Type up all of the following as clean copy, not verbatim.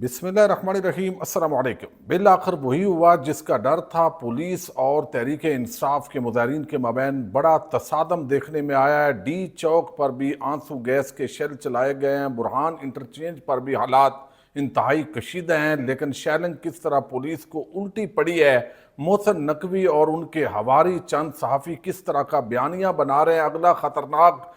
بسم اللہ الرحمن الرحیم۔ السلام علیکم۔ بالآخر وہی ہوا جس کا ڈر تھا۔ پولیس اور تحریک انصاف کے مظاہرین کے مابین بڑا تصادم دیکھنے میں آیا ہے۔ ڈی چوک پر بھی آنسو گیس کے شیل چلائے گئے ہیں، برہان انٹرچینج پر بھی حالات انتہائی کشیدہ ہیں، لیکن شیلنگ کس طرح پولیس کو الٹی پڑی ہے۔ محسن نقوی اور ان کے حواری چند صحافی کس طرح کا بیانیہ بنا رہے ہیں، اگلا خطرناک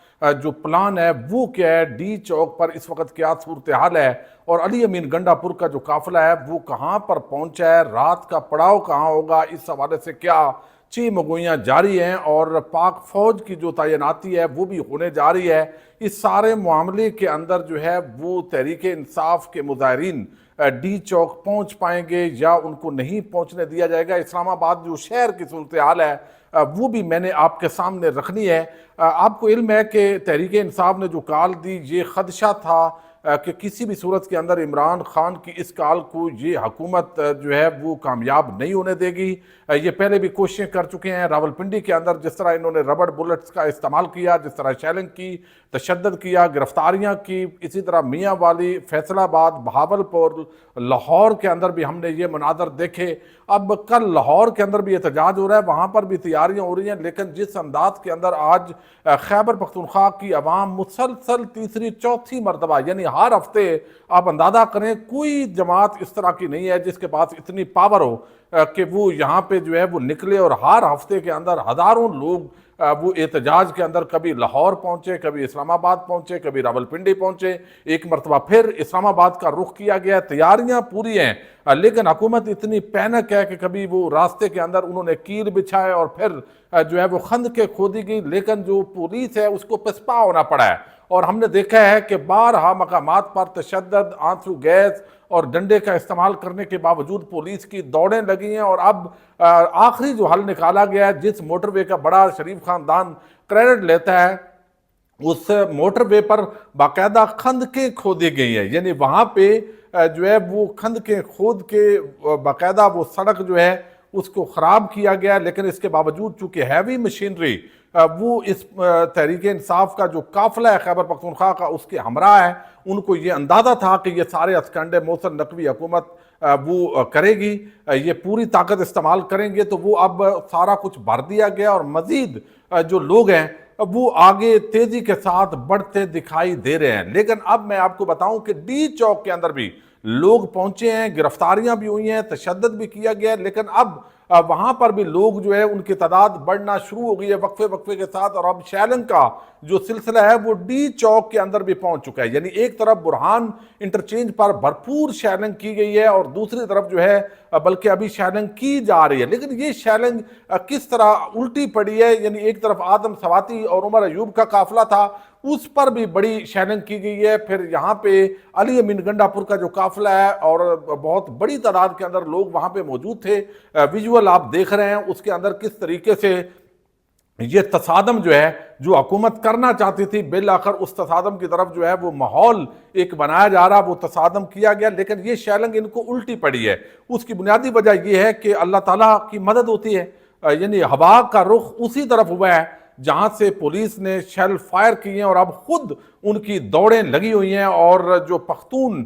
جو پلان ہے وہ کیا ہے، ڈی چوک پر اس وقت کیا صورتحال ہے، اور علی امین گنڈا پور کا جو قافلہ ہے وہ کہاں پر پہنچا ہے، رات کا پڑاؤ کہاں ہوگا، اس حوالے سے کیا چی مگوئیاں جاری ہیں، اور پاک فوج کی جو تعیناتی ہے وہ بھی ہونے جا رہی ہے۔ اس سارے معاملے کے اندر جو ہے وہ تحریک انصاف کے مظاہرین ڈی چوک پہنچ پائیں گے یا ان کو نہیں پہنچنے دیا جائے گا۔ اسلام آباد جو شہر کی صورتحال ہے وہ بھی میں نے آپ کے سامنے رکھنی ہے۔ آپ کو علم ہے کہ تحریک انصاف نے جو کال دی، یہ خدشہ تھا کہ کسی بھی صورت کے اندر عمران خان کی اس کال کو یہ حکومت جو ہے وہ کامیاب نہیں ہونے دے گی۔ یہ پہلے بھی کوششیں کر چکے ہیں راولپنڈی کے اندر، جس طرح انہوں نے ربڑ بلٹس کا استعمال کیا، جس طرح شیلنگ کی، تشدد کیا، گرفتاریاں کی، اسی طرح میاں والی، فیصل آباد، بہاولپور، لاہور کے اندر بھی ہم نے یہ مناظر دیکھے۔ اب کل لاہور کے اندر بھی احتجاج ہو رہا ہے، وہاں پر بھی تیاریاں ہو رہی ہیں، لیکن جس انداز کے اندر آج خیبر پختونخوا کی عوام مسلسل تیسری چوتھی مرتبہ، یعنی ہر ہفتے آپ اندازہ کریں، کوئی جماعت اس طرح کی نہیں ہے جس کے پاس اتنی پاور ہو کہ وہ یہاں پہ جو ہے وہ نکلے، اور ہر ہفتے کے اندر ہزاروں لوگ وہ احتجاج کے اندر کبھی لاہور پہنچے، کبھی اسلام آباد پہنچے، کبھی راولپنڈی پہنچے، ایک مرتبہ پھر اسلام آباد کا رخ کیا گیا۔ تیاریاں پوری ہیں، لیکن حکومت اتنی پینک ہے کہ کبھی وہ راستے کے اندر انہوں نے کیل بچھائے اور پھر جو ہے وہ خندقیں کھودی گئی، لیکن جو پولیس ہے اس کو پسپا ہونا پڑا ہے۔ اور ہم نے دیکھا ہے کہ بارہا مقامات پر تشدد، آنسو گیس اور ڈنڈے کا استعمال کرنے کے باوجود پولیس کی دوڑیں لگی ہیں، اور اب آخری جو حل نکالا گیا ہے، جس موٹر وے کا بڑا شریف خاندان کریڈٹ لیتا ہے، اس موٹر وے پر باقاعدہ خندقیں کھودی گئی ہیں، یعنی وہاں پہ جو ہے وہ خندقیں کھود کے باقاعدہ وہ سڑک جو ہے اس کو خراب کیا گیا، لیکن اس کے باوجود چونکہ ہیوی مشینری وہ اس تحریک انصاف کا جو قافلہ ہے خیبر پختونخوا کا اس کے ہمراہ ہے، ان کو یہ اندازہ تھا کہ یہ سارے ہتھکنڈے محسن نقوی حکومت وہ کرے گی، یہ پوری طاقت استعمال کریں گے، تو وہ اب سارا کچھ بھر دیا گیا، اور مزید جو لوگ ہیں وہ آگے تیزی کے ساتھ بڑھتے دکھائی دے رہے ہیں۔ لیکن اب میں آپ کو بتاؤں کہ ڈی چوک کے اندر بھی لوگ پہنچے ہیں، گرفتاریاں بھی ہوئی ہیں، تشدد بھی کیا گیا ہے، لیکن اب وہاں پر بھی لوگ جو ہے ان کی تعداد بڑھنا شروع ہو گئی ہے وقفے کے ساتھ، اور اب شیلنگ کا جو سلسلہ ہے وہ ڈی چوک کے اندر بھی پہنچ چکا ہے۔ یعنی ایک طرف برہان انٹرچینج پر بھرپور شیلنگ کی گئی ہے، اور دوسری طرف جو ہے بلکہ ابھی شیلنگ کی جا رہی ہے، لیکن یہ شیلنگ کس طرح الٹی پڑی ہے، یعنی ایک طرف آدم سواتی اور عمر ایوب کا قافلہ تھا، اس پر بھی بڑی شیلنگ کی گئی ہے، پھر یہاں پہ علی امین گنڈا پور کا جو قافلہ ہے اور بہت بڑی تعداد کے اندر لوگ وہاں پہ موجود تھے، ویژول آپ دیکھ رہے ہیں اس کے اندر کس طریقے سے یہ تصادم جو ہے جو حکومت کرنا چاہتی تھی، بالآخر اس تصادم کی طرف جو ہے وہ ماحول ایک بنایا جا رہا، وہ تصادم کیا گیا، لیکن یہ شیلنگ ان کو الٹی پڑی ہے۔ اس کی بنیادی وجہ یہ ہے کہ اللہ تعالیٰ کی مدد ہوتی ہے، یعنی ہوا کا رخ اسی طرف ہوا ہے جہاں سے پولیس نے شیل فائر کی ہیں، اور اب خود ان کی دوڑیں لگی ہوئی ہیں، اور جو پختون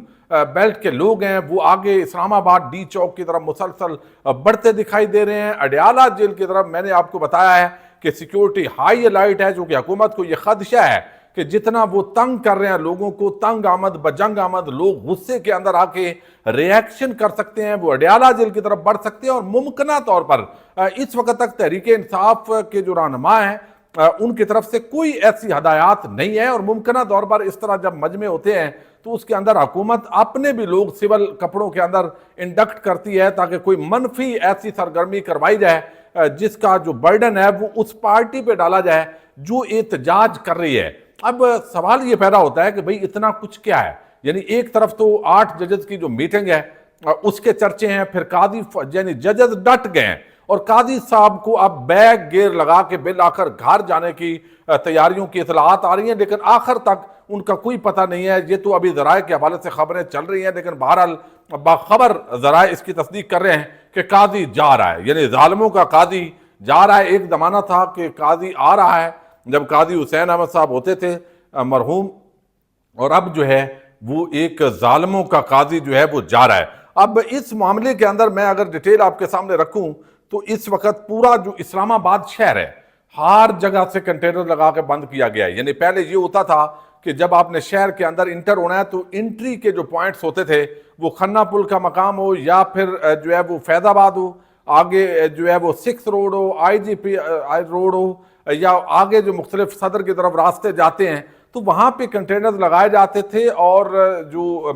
بیلٹ کے لوگ ہیں وہ آگے اسلام آباد ڈی چوک کی طرف مسلسل بڑھتے دکھائی دے رہے ہیں۔ اڈیالہ جیل کی طرف میں نے آپ کو بتایا ہے کہ سیکیورٹی ہائی الرٹ ہے، جو کہ حکومت کو یہ خدشہ ہے کہ جتنا وہ تنگ کر رہے ہیں لوگوں کو، تنگ آمد بجنگ آمد، لوگ غصے کے اندر آ کے ریاکشن کر سکتے ہیں، وہ اڈیالہ جیل کی طرف بڑھ سکتے ہیں، اور ممکنہ طور پر اس وقت تک تحریک انصاف کے جو رہنما ہیں ان کی طرف سے کوئی ایسی ہدایات نہیں ہے، اور ممکنہ طور پر اس طرح جب مجمع ہوتے ہیں تو اس کے اندر حکومت اپنے بھی لوگ سول کپڑوں کے اندر انڈکٹ کرتی ہے تاکہ کوئی منفی ایسی سرگرمی کروائی جائے جس کا جو برڈن ہے وہ اس پارٹی پہ ڈالا جائے جو احتجاج کر رہی ہے۔ اب سوال یہ پیدا ہوتا ہے کہ بھئی اتنا کچھ کیا ہے، یعنی ایک طرف تو 8 ججز کی جو میٹنگ ہے اس کے چرچے ہیں، پھر قاضی یعنی ججز ڈٹ گئے ہیں، اور قاضی صاحب کو اب بیگ گیئر لگا کے بالآخر گھر جانے کی تیاریوں کی اطلاعات آ رہی ہیں، لیکن آخر تک ان کا کوئی پتہ نہیں ہے۔ یہ تو ابھی ذرائع کے حوالے سے خبریں چل رہی ہیں، لیکن بہرحال باخبر ذرائع اس کی تصدیق کر رہے ہیں کہ قاضی جا رہا ہے، یعنی ظالموں کا قاضی جا رہا ہے۔ ایک زمانہ تھا کہ قاضی آ رہا ہے جب قاضی حسین احمد صاحب ہوتے تھے مرحوم، اور اب جو ہے وہ ایک ظالموں کا قاضی جو ہے وہ جا رہا ہے۔ اب اس معاملے کے اندر میں اگر ڈیٹیل آپ کے سامنے رکھوں تو اس وقت پورا جو اسلام آباد شہر ہے ہر جگہ سے کنٹینر لگا کے بند کیا گیا ہے۔ یعنی پہلے یہ ہوتا تھا کہ جب آپ نے شہر کے اندر انٹر ہونا ہے تو انٹری کے جو پوائنٹس ہوتے تھے وہ کھنہ پل کا مقام ہو یا پھر جو ہے وہ فیض آباد ہو، آگے جو ہے وہ 6 روڈ ہو، آئی جی پی روڈ ہو، یا آگے جو مختلف صدر کی طرف راستے جاتے ہیں تو وہاں پہ کنٹینر لگائے جاتے تھے، اور جو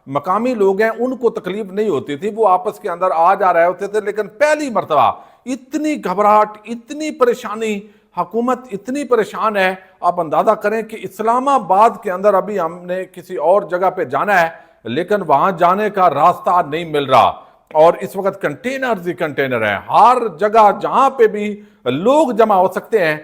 مقامی لوگ ہیں ان کو تکلیف نہیں ہوتی تھی، وہ آپس کے اندر آ جا رہے ہوتے تھے۔ لیکن پہلی مرتبہ اتنی گھبراہٹ، اتنی پریشانی، حکومت اتنی پریشان ہے، آپ اندازہ کریں کہ اسلام آباد کے اندر ابھی ہم نے کسی اور جگہ پہ جانا ہے لیکن وہاں جانے کا راستہ نہیں مل رہا، اور اس وقت کنٹینرز ہی کنٹینر ہیں ہر جگہ جہاں پہ بھی لوگ جمع ہو سکتے ہیں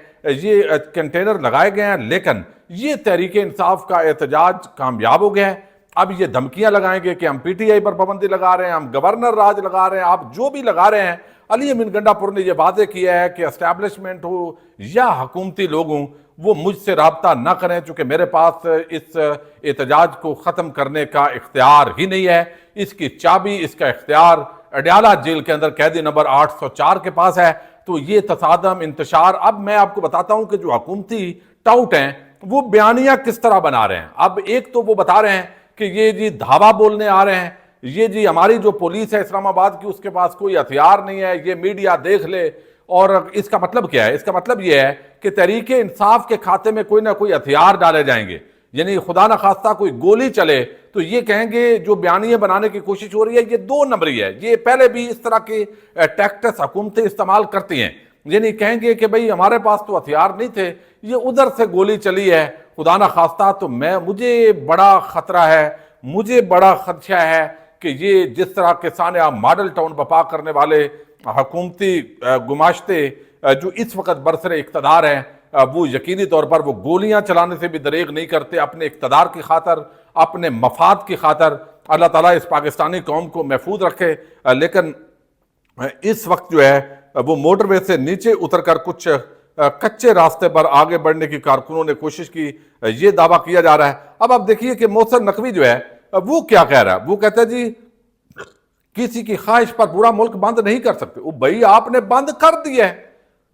یہ کنٹینر لگائے گئے ہیں۔ لیکن یہ تحریک انصاف کا احتجاج کامیاب ہو گیا ہے۔ اب یہ دھمکیاں لگائیں گے کہ ہم پی ٹی آئی پر پابندی لگا رہے ہیں، ہم گورنر راج لگا رہے ہیں، آپ جو بھی لگا رہے ہیں۔ علی امین گنڈا پور نے یہ واضح کیا ہے کہ اسٹیبلشمنٹ ہو یا حکومتی لوگ ہوں وہ مجھ سے رابطہ نہ کریں، چونکہ میرے پاس اس احتجاج کو ختم کرنے کا اختیار ہی نہیں ہے۔ اس کی چابی، اس کا اختیار اڈیالہ جیل کے اندر قیدی نمبر 804 کے پاس ہے۔ تو یہ تصادم، انتشار، اب میں آپ کو بتاتا ہوں کہ جو حکومتی ٹاؤٹ ہیں وہ بیانیہ کس طرح بنا رہے ہیں۔ اب ایک تو وہ بتا رہے ہیں کہ یہ جی دھاوا بولنے آ رہے ہیں، یہ جی ہماری جو پولیس ہے اسلام آباد کی اس کے پاس کوئی ہتھیار نہیں ہے، یہ میڈیا دیکھ لے۔ اور اس کا مطلب کیا ہے؟ اس کا مطلب یہ ہے کہ تحریک انصاف کے کھاتے میں کوئی نہ کوئی ہتھیار ڈالے جائیں گے، یعنی خدا نخواستہ کوئی گولی چلے تو یہ کہیں گے جو بیانیے بنانے کی کوشش ہو رہی ہے یہ 2 نمبری ہے۔ یہ پہلے بھی اس طرح کے ٹیکٹس حکومتیں استعمال کرتی ہیں، یعنی کہیں گے کہ بھئی ہمارے پاس تو ہتھیار نہیں تھے، یہ ادھر سے گولی چلی ہے خدا نخواستہ۔ تو مجھے بڑا خطرہ ہے، مجھے بڑا خدشہ ہے کہ یہ جس طرح کے سانحہ ماڈل ٹاؤن بپا کرنے والے حکومتی گماشتے جو اس وقت برسر اقتدار ہیں وہ یقینی طور پر وہ گولیاں چلانے سے بھی دریغ نہیں کرتے، اپنے اقتدار کی خاطر، اپنے مفاد کی خاطر۔ اللہ تعالیٰ اس پاکستانی قوم کو محفوظ رکھے۔ لیکن اس وقت جو ہے وہ موٹر وے سے نیچے اتر کر کچھ کچے راستے پر آگے بڑھنے کی کارکنوں نے کوشش کی، یہ دعویٰ کیا جا رہا ہے۔ اب آپ دیکھیے کہ محسن نقوی جو ہے وہ کیا کہہ رہا ہے، وہ کہتا ہے جی کسی کی خواہش پر پورا ملک بند نہیں کر سکتے۔ وہ بھائی آپ نے بند کر دیا ہے،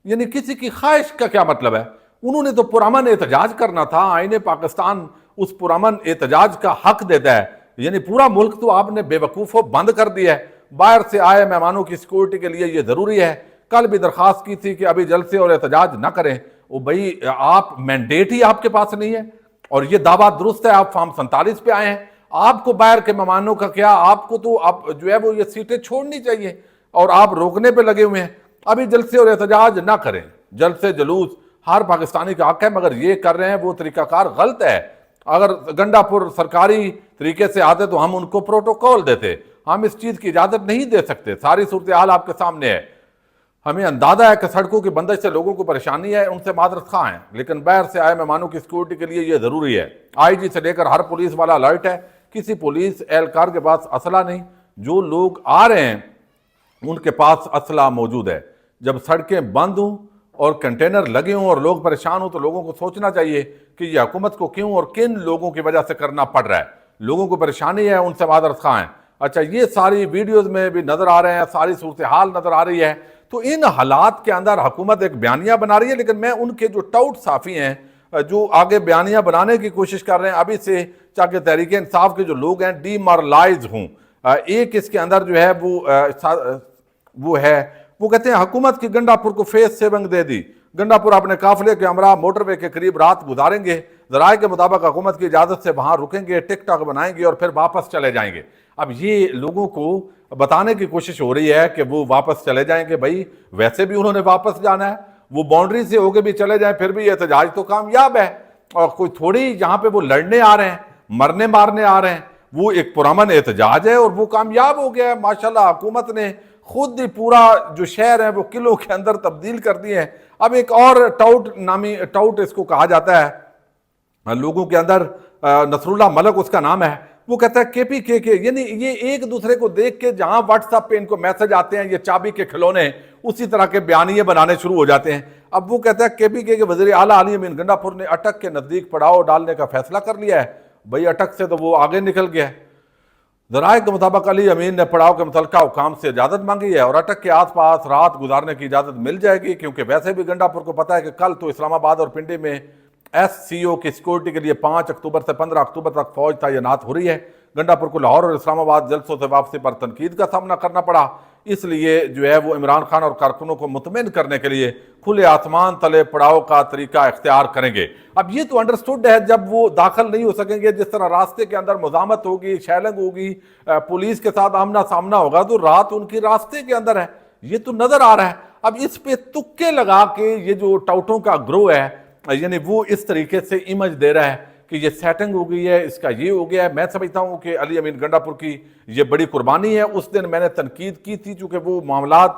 یعنی کسی کی خواہش کا کیا مطلب ہے؟ انہوں نے تو پرامن احتجاج کرنا تھا، آئین پاکستان اس پرامن احتجاج کا حق دیتا ہے، یعنی پورا ملک تو آپ نے بے وقوفوں بند کر دیا ہے۔ باہر سے آئے مہمانوں کی سیکورٹی کے لیے یہ ضروری ہے۔ کل بھی درخواست کی تھی کہ ابھی جلسے اور احتجاج نہ کریں۔ وہ بھائی آپ مینڈیٹ ہی آپ کے پاس نہیں ہے، اور یہ دعویٰ درست ہے، آپ فارم 47 پہ آئے ہیں، آپ کو باہر کے مہمانوں کا کیا، آپ کو تو اب جو ہے وہ یہ سیٹیں چھوڑنی چاہیے، اور آپ روکنے پہ لگے ہوئے ہیں۔ ابھی جلسے اور احتجاج نہ کریں، جلسے جلوس ہر پاکستانی کا حق ہے، مگر یہ کر رہے ہیں وہ طریقہ کار غلط ہے۔ اگر گنڈا پور سرکاری طریقے سے آتے تو ہم ان کو پروٹوکول دیتے، ہم اس چیز کی اجازت نہیں دے سکتے۔ ساری صورتحال آپ کے سامنے ہے۔ ہمیں اندازہ ہے کہ سڑکوں کی بندش سے لوگوں کو پریشانی ہے، ان سے معذرت خواہ ہیں، لیکن باہر سے آئے مہمانوں کی سیکورٹی کے لیے یہ ضروری ہے۔ آئی جی سے لے کر ہر پولیس والا الرٹ ہے، کسی پولیس اہلکار کے پاس اسلحہ نہیں، جو لوگ آ رہے ہیں ان کے پاس اسلحہ موجود ہے۔ جب سڑکیں بند ہوں اور کنٹینر لگے ہوں اور لوگ پریشان ہوں تو لوگوں کو سوچنا چاہیے کہ یہ حکومت کو کیوں اور کن لوگوں کی وجہ سے کرنا پڑ رہا ہے۔ لوگوں کو پریشانی ہے، ان سے معذرت خواہ ہیں۔ اچھا، یہ ساری ویڈیوز میں بھی نظر آ رہے ہیں، ساری صورتحال نظر آ رہی ہے۔ تو ان حالات کے اندر حکومت ایک بیانیہ بنا رہی ہے، لیکن میں ان کے جو ٹاؤٹ صحافی ہیں جو آگے بیانیہ بنانے کی کوشش کر رہے ہیں ابھی سے، چاہے تحریک انصاف کے جو لوگ ہیں ڈی مارلائز ہوں۔ ایک اس کے اندر جو ہے وہ ہے، وہ کہتے ہیں حکومت کی گنڈا پور کو فیس 7 دے دی، گنڈا پور اپنے قافلے کے ہمراہ موٹر وے کے قریب رات گزاریں گے، ذرائع کے مطابق حکومت کی اجازت سے وہاں رکیں گے، ٹک ٹاک بنائیں گے اور پھر واپس چلے جائیں گے۔ اب یہ لوگوں کو بتانے کی کوشش ہو رہی ہے کہ وہ واپس چلے جائیں گے۔ بھائی ویسے بھی انہوں نے واپس جانا ہے، وہ باؤنڈری سے ہو کے بھی چلے جائیں پھر بھی احتجاج تو کامیاب ہے، اور کوئی تھوڑی یہاں پہ وہ لڑنے آ رہے ہیں، مرنے مارنے آ رہے ہیں۔ وہ ایک پرامن احتجاج ہے اور وہ کامیاب ہو گیا ہے۔ ماشاءاللہ حکومت نے خود ہی پورا جو شہر ہے وہ قلعوں کے اندر تبدیل کر دیے ہیں۔ اب ایک اور ٹاؤٹ اس کو کہا جاتا ہے لوگوں کے اندر، نصر اللہ ملک اس کا نام ہے، وہ کہتا ہے کے پی کے، یعنی یہ ایک دوسرے کو دیکھ کے جہاں واٹس ایپ پہ ان کو میسج آتے ہیں یہ چابی کے کھلونے، اسی طرح کے بیانیے بنانے شروع ہو جاتے ہیں۔ اب وہ کہتا ہے کے پی کے وزیر اعلیٰ علی امین گنڈا پور نے اٹک کے نزدیک پڑاؤ ڈالنے کا فیصلہ کر لیا ہے، بھئی اٹک سے تو وہ آگے نکل گیا ہے۔ ذرائع کے مطابق علی امین نے پڑاؤ کے متعلقہ حکام سے اجازت مانگی ہے اور اٹک کے آس پاس رات گزارنے کی اجازت مل جائے گی، کیونکہ ویسے بھی گنڈا پور کو پتہ ہے کہ کل تو اسلام آباد اور پنڈی میں ایس سی او کی سیکورٹی کے لیے 5 اکتوبر سے 15 اکتوبر تک فوج تعینات ہو رہی ہے۔ گنڈا پور کو لاہور اور اسلام آباد جلسوں سے واپسی پر تنقید کا سامنا کرنا پڑا، اس لیے جو ہے وہ عمران خان اور کارکنوں کو مطمئن کرنے کے لیے کھلے آسمان تلے پڑاؤ کا طریقہ اختیار کریں گے۔ اب یہ تو انڈرسٹوڈ ہے، جب وہ داخل نہیں ہو سکیں گے، جس طرح راستے کے اندر مزاحمت ہوگی، شیلنگ ہوگی، پولیس کے ساتھ آمنا سامنا ہوگا، تو رات ان کی راستے کے اندر ہے، یہ تو نظر آ رہا ہے۔ اب اس پہ تکے لگا کے یہ جو ٹاؤٹوں کا گروہ ہے، یعنی وہ اس طریقے سے امیج دے رہا ہے کہ یہ سیٹنگ ہو گئی ہے، اس کا یہ ہو گیا ہے۔ میں سمجھتا ہوں کہ علی امین گنڈا پور کی یہ بڑی قربانی ہے۔ اس دن میں نے تنقید کی تھی چونکہ وہ معاملات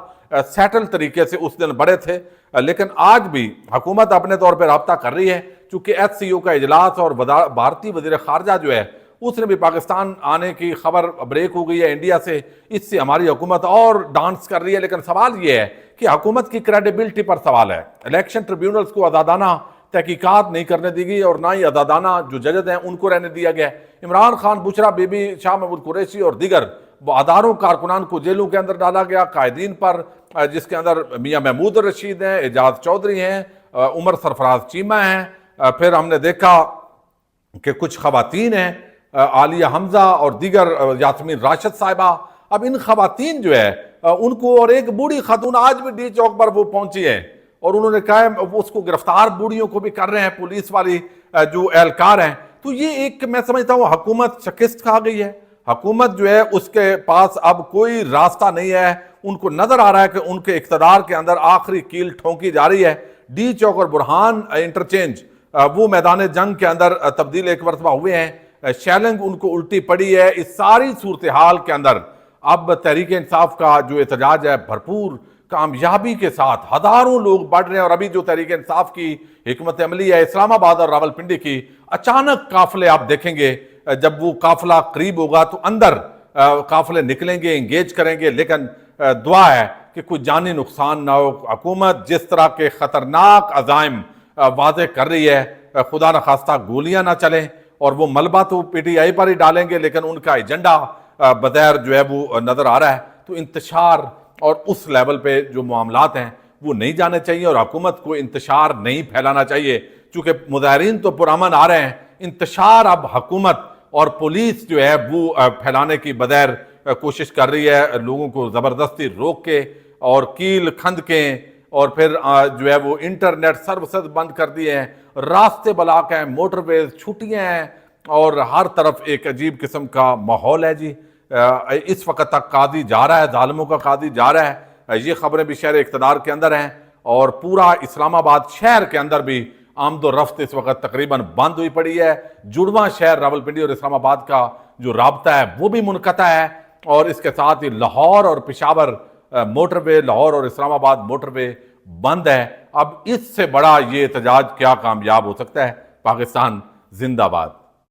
سیٹل طریقے سے اس دن بڑے تھے، لیکن آج بھی حکومت اپنے طور پہ رابطہ کر رہی ہے، چونکہ ایس سی او کا اجلاس اور بھارتی وزیر خارجہ جو ہے اس نے بھی پاکستان آنے کی خبر بریک ہو گئی ہے انڈیا سے، اس سے ہماری حکومت اور ڈانس کر رہی ہے۔ لیکن سوال یہ ہے کہ حکومت کی کریڈیبلٹی پر سوال ہے۔ الیکشن ٹریبیونلز کو آزادانہ تحقیقات نہیں کرنے دی گئی اور نہ ہی آزادانہ جو ججز ہیں ان کو رہنے دیا گیا ہے۔ عمران خان، بشرا بی بی، شاہ محمود قریشی اور دیگر اداروں کارکنان کو جیلوں کے اندر ڈالا گیا، قائدین پر جس کے اندر میاں محمود الرشید ہیں، اعجاز چودھری ہیں، عمر سرفراز چیمہ ہیں، پھر ہم نے دیکھا کہ کچھ خواتین ہیں، عالیہ حمزہ اور دیگر، یاسمین راشد صاحبہ۔ اب ان خواتین جو ہے ان کو، اور ایک بوڑھی خاتون آج بھی ڈی چوک پر وہ پہنچی ہے اور انہوں نے کہا ہے اس کو گرفتار بوڑھیوں کو بھی کر رہے ہیں پولیس والی جو اہلکار ہیں۔ تو یہ ایک، میں سمجھتا ہوں حکومت شکست کھا گئی ہے۔ حکومت جو ہے اس کے پاس اب کوئی راستہ نہیں ہے، ان کو نظر آ رہا ہے کہ ان کے اقتدار کے اندر آخری کیل ٹھونکی جا رہی ہے۔ ڈی چوک اور برہان انٹرچینج وہ میدان جنگ کے اندر تبدیل ایک مرتبہ ہوئے ہیں، شیلنگ ان کو الٹی پڑی ہے۔ اس ساری صورتحال کے اندر اب تحریک انصاف کا جو احتجاج ہے بھرپور کامیابی کے ساتھ ہزاروں لوگ بڑھ رہے ہیں، اور ابھی جو تحریک انصاف کی حکمت عملی ہے اسلام آباد اور راولپنڈی کی، اچانک قافلے آپ دیکھیں گے، جب وہ قافلہ قریب ہوگا تو اندر قافلے نکلیں گے، انگیج کریں گے، لیکن دعا ہے کہ کوئی جانی نقصان نہ ہو۔ حکومت جس طرح کے خطرناک عزائم واضح کر رہی ہے، خدا نخواستہ گولیاں نہ چلیں، اور وہ ملبہ تو پی ٹی آئی پر ہی ڈالیں گے، لیکن ان کا ایجنڈا بظاہر جو ہے وہ نظر آ رہا ہے۔ تو انتشار اور اس لیول پہ جو معاملات ہیں وہ نہیں جانے چاہیے، اور حکومت کو انتشار نہیں پھیلانا چاہیے، چونکہ مظاہرین تو پرامن آ رہے ہیں، انتشار اب حکومت اور پولیس جو ہے وہ پھیلانے کی بظاہر کوشش کر رہی ہے، لوگوں کو زبردستی روک کے اور کیل کھندکیں، اور پھر جو ہے وہ انٹرنیٹ سروسز بند کر دیے ہیں، راستے بلاک ہیں، موٹر ویز چھٹیاں ہیں، اور ہر طرف ایک عجیب قسم کا ماحول ہے جی۔ اس وقت تک قاضی جا رہا ہے، ظالموں کا قاضی جا رہا ہے، یہ خبریں بھی شہر اقتدار کے اندر ہیں، اور پورا اسلام آباد شہر کے اندر بھی آمد و رفت اس وقت تقریباً بند ہوئی پڑی ہے۔ جڑواں شہر راولپنڈی اور اسلام آباد کا جو رابطہ ہے وہ بھی منقطع ہے، اور اس کے ساتھ ہی لاہور اور پشاور موٹر وے، لاہور اور اسلام آباد موٹر وے بند ہے۔ اب اس سے بڑا یہ احتجاج کیا کامیاب ہو سکتا ہے؟ پاکستان زندہ باد۔